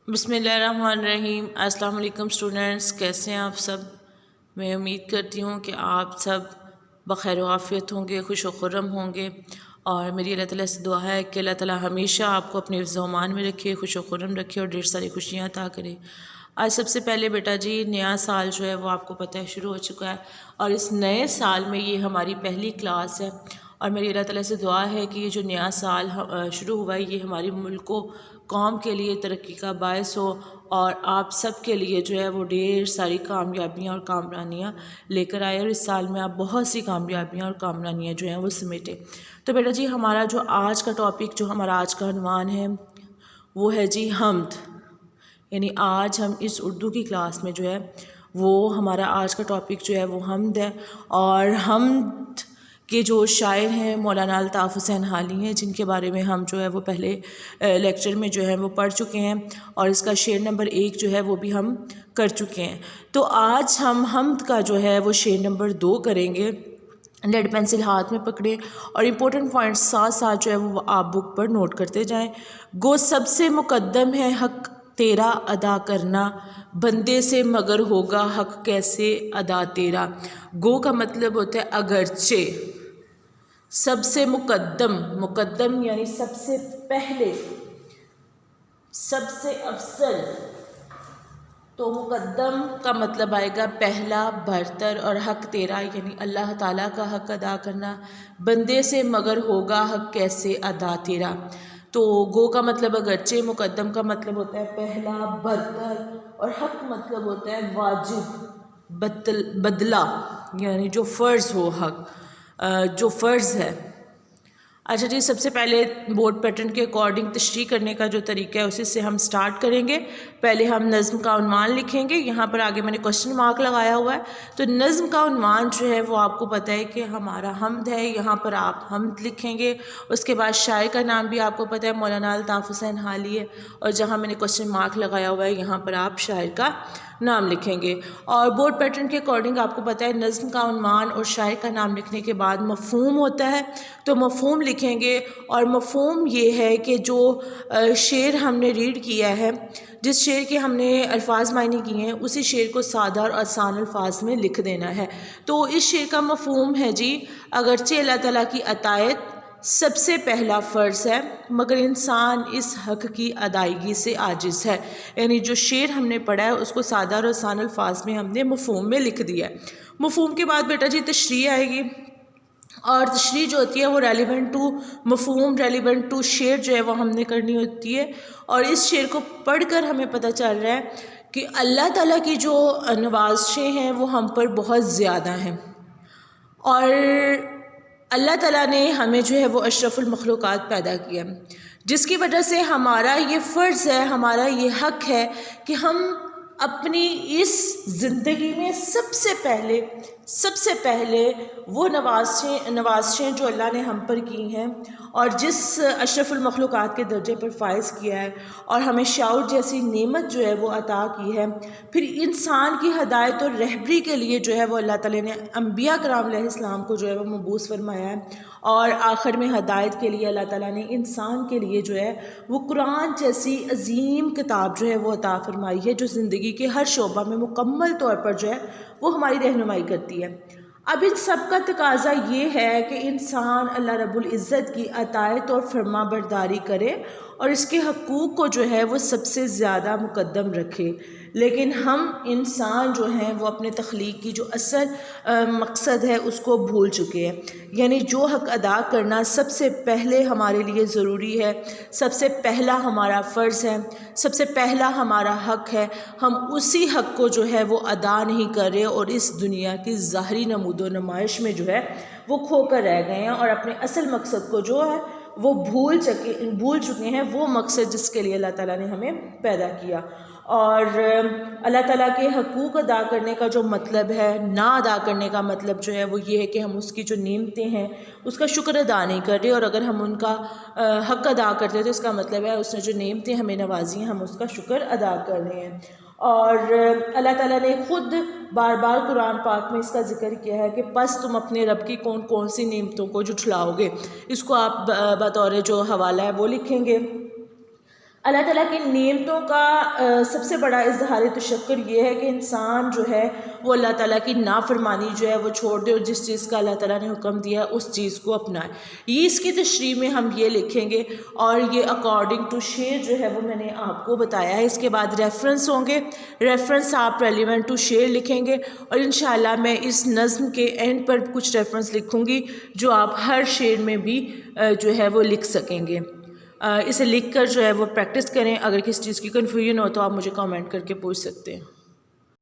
بسم اللہ الرحمن الرحیم۔ السلام علیکم اسٹوڈنٹس، کیسے ہیں آپ سب؟ میں امید کرتی ہوں کہ آپ سب بخیر و عافیت ہوں گے، خوش و خرم ہوں گے، اور میری اللہ تعالیٰ سے دعا ہے کہ اللہ تعالیٰ ہمیشہ آپ کو اپنے حفظ و امان میں رکھے، خوش و خرم رکھے اور ڈھیر ساری خوشیاں عطا کرے۔ آج سب سے پہلے بیٹا جی نیا سال جو ہے وہ آپ کو پتہ ہے شروع ہو چکا ہے، اور اس نئے سال میں یہ ہماری پہلی کلاس ہے، اور میری اللہ تعالیٰ سے دعا ہے کہ یہ جو نیا سال شروع ہوا ہے یہ ہماری ملک و قوم کے لیے ترقی کا باعث ہو، اور آپ سب کے لیے جو ہے وہ ڈھیر ساری کامیابیاں اور کامرانیاں لے کر آئے، اور اس سال میں آپ بہت سی کامیابیاں اور کامرانیاں جو ہیں وہ سمیٹے۔ تو بیٹا جی ہمارا جو آج کا ٹاپک، جو ہمارا آج کا عنوان ہے وہ ہے جی حمد، یعنی آج ہم اس اردو کی کلاس میں جو ہے وہ ہمارا آج کا ٹاپک جو ہے وہ حمد ہے، اور حمد کے جو شاعر ہیں مولانا الطاف حسین حالی ہیں، جن کے بارے میں ہم جو ہے وہ پہلے لیکچر میں جو ہے وہ پڑھ چکے ہیں، اور اس کا شعر نمبر 1 جو ہے وہ بھی ہم کر چکے ہیں۔ تو آج ہم حمد کا جو ہے وہ شعر نمبر 2 کریں گے۔ لیڈ پینسل ہاتھ میں پکڑے اور امپورٹنٹ پوائنٹس ساتھ ساتھ جو ہے وہ آپ بک پر نوٹ کرتے جائیں۔ گو سب سے مقدم ہے حق تیرا ادا کرنا، بندے سے مگر ہوگا حق کیسے ادا تیرا۔ گو کا مطلب ہوتا ہے اگرچہ، سب سے مقدم یعنی سب سے پہلے، سب سے افضل، تو مقدم کا مطلب آئے گا پہلا، برتر، اور حق تیرا یعنی اللہ تعالیٰ کا حق ادا کرنا، بندے سے مگر ہوگا حق کیسے ادا تیرا۔ تو گو کا مطلب اگرچہ، مقدم کا مطلب ہوتا ہے پہلا، برتر، اور حق مطلب ہوتا ہے واجب، بدلہ یعنی جو فرض ہو، حق جو فرض ہے۔ اچھا جی، سب سے پہلے بورڈ پیٹرن کے اکارڈنگ تشریح کرنے کا جو طریقہ ہے اسی سے ہم سٹارٹ کریں گے۔ پہلے ہم نظم کا عنوان لکھیں گے، یہاں پر آگے میں نے کوسچن مارک لگایا ہوا ہے۔ تو نظم کا عنوان جو ہے وہ آپ کو پتہ ہے کہ ہمارا حمد ہے، یہاں پر آپ حمد لکھیں گے۔ اس کے بعد شاعر کا نام بھی آپ کو پتہ ہے مولانا الطاف حسین حالی ہے، اور جہاں میں نے کوسچن مارک لگایا ہوا ہے یہاں پر آپ شاعر کا نام لکھیں گے۔ اور بورڈ پیٹرن کے اکارڈنگ آپ کو پتہ ہے نظم کا عنوان اور شاعر کا نام لکھنے کے بعد مفہوم ہوتا ہے، تو مفہوم لکھیں گے۔ اور مفہوم یہ ہے کہ جو شعر ہم نے ریڈ کیا ہے، جس شعر کے ہم نے الفاظ معنی کیے ہیں، اسی شعر کو سادہ اور آسان الفاظ میں لکھ دینا ہے۔ تو اس شعر کا مفہوم ہے جی، اگرچہ اللہ تعالیٰ کی عطایت سب سے پہلا فرض ہے، مگر انسان اس حق کی ادائیگی سے عاجز ہے۔ یعنی جو شعر ہم نے پڑھا ہے اس کو سادہ اور آسان الفاظ میں ہم نے مفہوم میں لکھ دیا ہے۔ مفہوم کے بعد بیٹا جی تشریح آئے گی، اور تشریح جو ہوتی ہے وہ ریلیونٹ ٹو مفہوم، ریلیونٹ ٹو شعر جو ہے وہ ہم نے کرنی ہوتی ہے۔ اور اس شعر کو پڑھ کر ہمیں پتہ چل رہا ہے کہ اللہ تعالیٰ کی جو نوازشیں ہیں وہ ہم پر بہت زیادہ ہیں، اور اللہ تعالیٰ نے ہمیں جو ہے وہ اشرف المخلوقات پیدا کیا، جس کی وجہ سے ہمارا یہ فرض ہے، ہمارا یہ حق ہے کہ ہم اپنی اس زندگی میں سب سے پہلے وہ نوازشیں جو اللہ نے ہم پر کی ہیں، اور جس اشرف المخلوقات کے درجے پر فائز کیا ہے، اور ہمیں شعور جیسی نعمت جو ہے وہ عطا کی ہے۔ پھر انسان کی ہدایت اور رہبری کے لیے جو ہے وہ اللہ تعالیٰ نے انبیاء کرام علیہ السلام کو جو ہے وہ مبعوث فرمایا ہے، اور آخر میں ہدایت کے لیے اللہ تعالیٰ نے انسان کے لیے جو ہے وہ قرآن جیسی عظیم کتاب جو ہے وہ عطا فرمائی ہے، جو زندگی کے ہر شعبہ میں مکمل طور پر جو ہے وہ ہماری رہنمائی کرتی ہے۔ اب ان سب کا تقاضا یہ ہے کہ انسان اللہ رب العزت کی اطاعت اور فرما برداری کرے، اور اس کے حقوق کو جو ہے وہ سب سے زیادہ مقدم رکھے۔ لیکن ہم انسان جو ہیں وہ اپنے تخلیق کی جو اصل مقصد ہے اس کو بھول چکے ہیں، یعنی جو حق ادا کرنا سب سے پہلے ہمارے لیے ضروری ہے، سب سے پہلا ہمارا فرض ہے، سب سے پہلا ہمارا حق ہے، ہم اسی حق کو جو ہے وہ ادا نہیں کر رہے، اور اس دنیا کی ظاہری نمود و نمائش میں جو ہے وہ کھو کر رہ گئے ہیں، اور اپنے اصل مقصد کو جو ہے وہ بھول چکے ہیں، وہ مقصد جس کے لیے اللہ تعالیٰ نے ہمیں پیدا کیا۔ اور اللہ تعالیٰ کے حقوق ادا کرنے کا جو مطلب ہے، نہ ادا کرنے کا مطلب جو ہے وہ یہ ہے کہ ہم اس کی جو نعمتیں ہیں اس کا شکر ادا نہیں کر رہے، اور اگر ہم ان کا حق ادا کرتے تو اس کا مطلب ہے اس نے جو نعمتیں ہمیں نوازی ہیں ہم اس کا شکر ادا کر رہے ہیں۔ اور اللہ تعالیٰ نے خود بار بار قرآن پاک میں اس کا ذکر کیا ہے کہ پس تم اپنے رب کی کون کون سی نعمتوں کو جھٹلاؤ گے۔ اس کو آپ بطور جو حوالہ ہے وہ لکھیں گے۔ اللہ تعالیٰ کی نعمتوں کا سب سے بڑا اظہار تشکر یہ ہے کہ انسان جو ہے وہ اللہ تعالیٰ کی نافرمانی جو ہے وہ چھوڑ دے اور جس چیز کا اللہ تعالیٰ نے حکم دیا اس چیز کو اپنائے. یہ اس کی تشریح میں ہم یہ لکھیں گے اور یہ اکارڈنگ ٹو شیئر جو ہے وہ میں نے آپ کو بتایا ہے. اس کے بعد ریفرنس ہوں گے، ریفرنس آپ ریلیونٹ ٹو شیئر لکھیں گے اور انشاءاللہ میں اس نظم کے اینڈ پر کچھ ریفرنس لکھوں گی جو آپ ہر شعر میں بھی جو ہے وہ لکھ سکیں گے. اسے لکھ کر جو ہے وہ پریکٹس کریں. اگر کسی چیز کی کنفیوژن ہو تو آپ مجھے کامنٹ کر کے پوچھ سکتے ہیں.